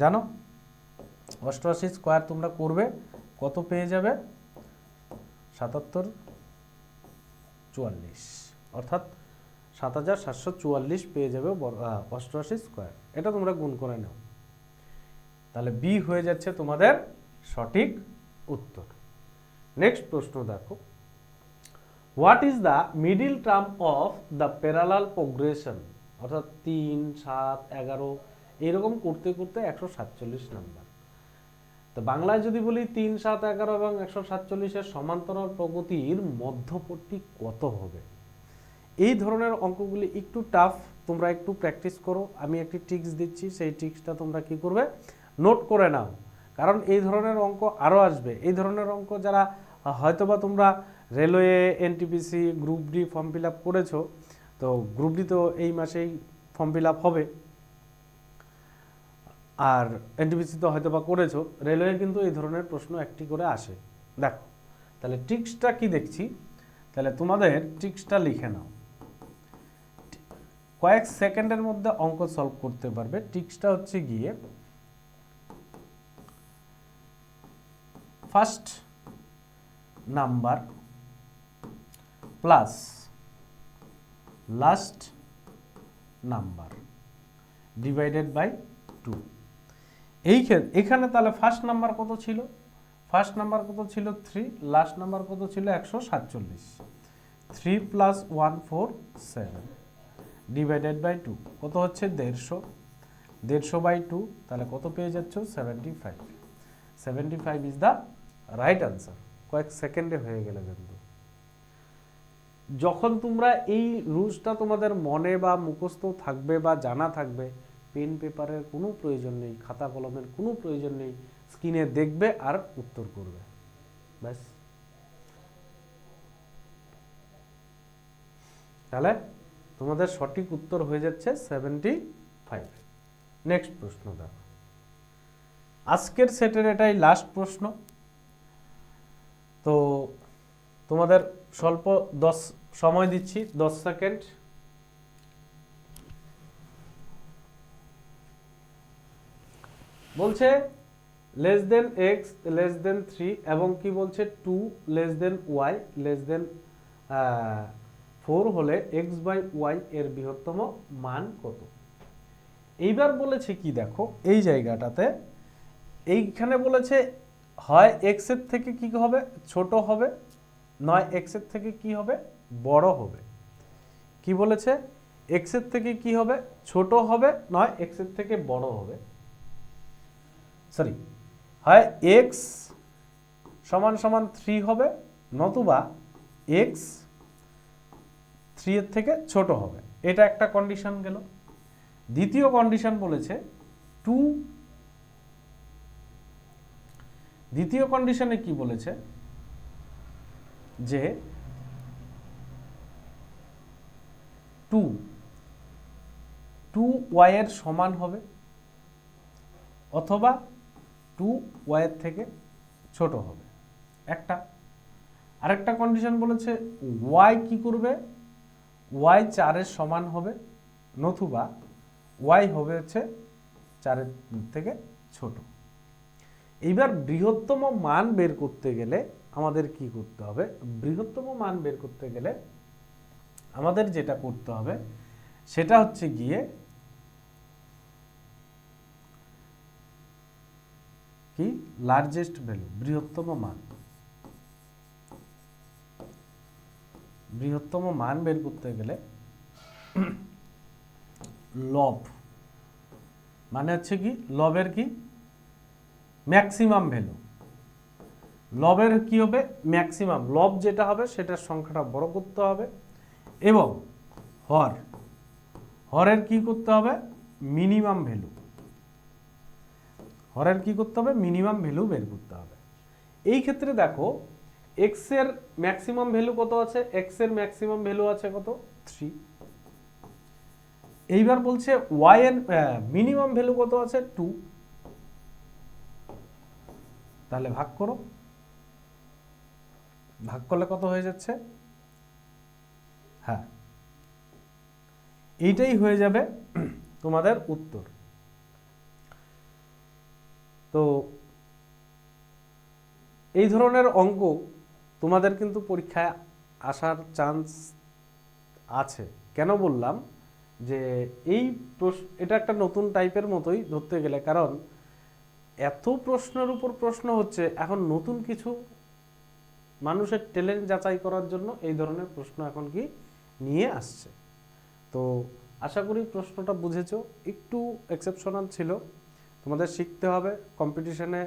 জানো, 88 স্কয়ার তোমরা করবে কত পেয়ে যাবে 77 44, অর্থাৎ 7744 পেয়ে যাবে 88 স্কয়ার। এটা তোমরা গুণ করে নাও, তাহলে বি হয়ে যাচ্ছে তোমাদের সঠিক উত্তর। নেক্সট প্রশ্ন দেখো, what is the middle term of the parallel progression, অর্থাৎ 3 7 11 এইরকম করতে করতে 147 নাম্বার। তো বাংলায় যদি বলি 3 7 11 এবং 147-এর সমান্তরাল প্রগতির মধ্যপট্টি কত হবে? এই ধরনের অঙ্কগুলি একটু টাফ, তোমরা একটু প্র্যাকটিস করো, আমি একটি ট্রিক্স দিচ্ছি, সেই ট্রিক্সটা তোমরা কি করবে নোট করে নাও, কারণ এই ধরনের অঙ্ক আরও আসবে। এই ধরনের অঙ্ক যারা হয়তোবা তোমরা railway NTPC group D form fill up করেছো, তো গ্রুপ ডি তো এই মাসেই ফর্ম ফিল আপ হবে, আর এনটিপিসি তো হয়তোবা করেছো, রেলওয়ে কিন্তু এই ধরনের প্রশ্ন একটি করে আসে। দেখো তাহলে ট্রিক্সটা কি দেখছি, তাহলে তোমাদের ট্রিক্সটা লিখে নাও, কয়েক সেকেন্ডের মধ্যে অঙ্ক সলভ করতে পারবে। ট্রিক্সটা হচ্ছে গিয়ে first number plus last number divided by 2। এখানে তাহলে ফার্স্ট নাম্বার কত ছিল, ফার্স্ট নাম্বার কত ছিল 3, লাস্ট নাম্বার কত ছিল 147, 3 + 1 4 7 ডিভাইডেড বাই 2 কত হচ্ছে 150, 150 বাই 2, তাহলে কত পেয়ে যাচ্ছ 75। 75 ইজ দ্য রাইট আনসার। কয়েক সেকেন্ডে হয়ে গেলে কিন্তু যখন তোমরা এই রুলসটা তোমাদের মনে বা মুখস্থ থাকবে বা জানা থাকবে, পেন পেপারের কোনো প্রয়োজন নেই, খাতা কলমের কোনো প্রয়োজন নেই, স্ক্রিনে দেখবে আর উত্তর করবে, ব্যাস। তাহলে তোমাদের সঠিক উত্তর হয়ে যাচ্ছে 75। নেক্সট প্রশ্ন দেখো, আজকের সেটের এটাই লাস্ট প্রশ্ন। তো তোমাদের স্বল্প 10 সময় দিচ্ছি, 10 সেকেন্ড। বলছে less than X less than 3 এবং কি বলছে 2 less than Y less than 4 হলে এক্স বাই ওয়াই এর বৃহত্তম মান কত? এইবার বলেছে কি দেখো এই জায়গাটাতে, এইখানে বলেছে হয় এক্স এর থেকে কি হবে ছোট হবে, নয় এক্স এর থেকে কি হবে বড় হবে। কি বলেছে এক্স এর থেকে কি হবে, ছোট হবে, নয় এক্স এর থেকে বড় হবে, সরি হয় এক্স সমান সমান 3 হবে, নতুবা এক্স 3 এর থেকে ছোট হবে। এটা একটা কন্ডিশন গেল। দ্বিতীয় কন্ডিশন বলেছে দ্বিতীয় কন্ডিশনে কি বলেছে, যে 2y এর সমান হবে অথবা 2y এর থেকে ছোট হবে একটা। আরেকটা কন্ডিশন বলেছে y কি করবে, y 4 এর সমান হবে, নতুবা y হবে হচ্ছে 4 এর থেকে ছোট। এইবার বৃহত্তম মান বের করতে গেলে আমাদের কি করতে হবে, বৃহত্তম মান বের করতে গেলে আমাদের যেটা করতে হবে সেটা হচ্ছে গিয়ে কি, লার্জেস্ট ভ্যালু, বৃহত্তম মান। বৃহত্তম মান বের করতে গেলে লব মানে হচ্ছে কি, লবের কি ম্যাক্সিমাম ভ্যালু, লবের কি হবে ম্যাক্সিমাম, লব যেটা হবে সেটার সংখ্যাটা বড় করতে হবে, এবং হরের কি করতে হবে মিনিমাম ভ্যালু, হরের কি করতে হবে মিনিমাম ভ্যালু বের করতে হবে। এই ক্ষেত্রে দেখো এক্স এর ম্যাক্সিমাম ভ্যালু কত আছে, এক্স এর ম্যাক্সিমাম ভ্যালু আছে কত 3। এইবার বলছে ওয়াই এর মিনিমাম ভ্যালু কত আছে 2, তাহলে ভাগ করো, ভাগ করলে কত হয়ে যাচ্ছে, হ্যাঁ এইটাই হয়ে যাবে তোমাদের উত্তর। তো এই ধরনের অঙ্ক তোমাদের কিন্তু পরীক্ষায় আসার চান্স আছে। কেন বললাম যে এটা একটা নতুন টাইপের মতোই ধরতে গেলে, কারণ এত প্রশ্নের উপর প্রশ্ন হচ্ছে, এখন নতুন কিছু মানুষের ট্যালেন্ট যাচাই করার জন্য এই ধরনের প্রশ্ন এখন কি নিয়ে আসছে। তো আশা করি প্রশ্নটা বুঝেছো, একটু এক্সেপশনাল ছিল, তোমাদের শিখতে হবে। কম্পিটিশনে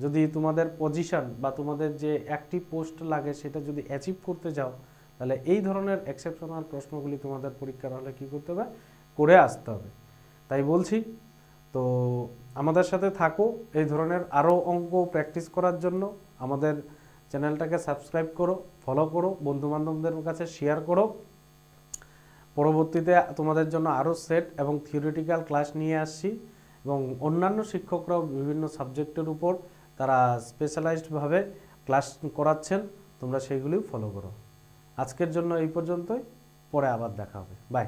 যদি তোমাদের পজিশন বা তোমাদের যে অ্যাক্টিভ পোস্ট লাগে সেটা যদি অ্যাচিভ করতে যাও, তাহলে এই ধরনের এক্সেপশনাল প্রশ্নগুলি তোমাদের পরীক্ষার হলে কী করতে হবে, করে আসতে হবে। তাই বলছি, তো আমাদের সাথে থাকো এই ধরনের আরও অঙ্ক প্র্যাকটিস করার জন্য। আমাদের চ্যানেলটাকে সাবস্ক্রাইব করো, ফলো করো, বন্ধুবান্ধবদের কাছে শেয়ার করো। পরবর্তীতে তোমাদের জন্য আরও সেট এবং থিওরিটিক্যাল ক্লাস নিয়ে আসছি, এবং অন্যান্য শিক্ষকরাও বিভিন্ন সাবজেক্টের উপর তারা স্পেশালাইজডভাবে ক্লাস করাচ্ছেন, তোমরা সেইগুলিও ফলো করো। আজকের জন্য এই পর্যন্তই, পরে আবার দেখা হবে, বাই।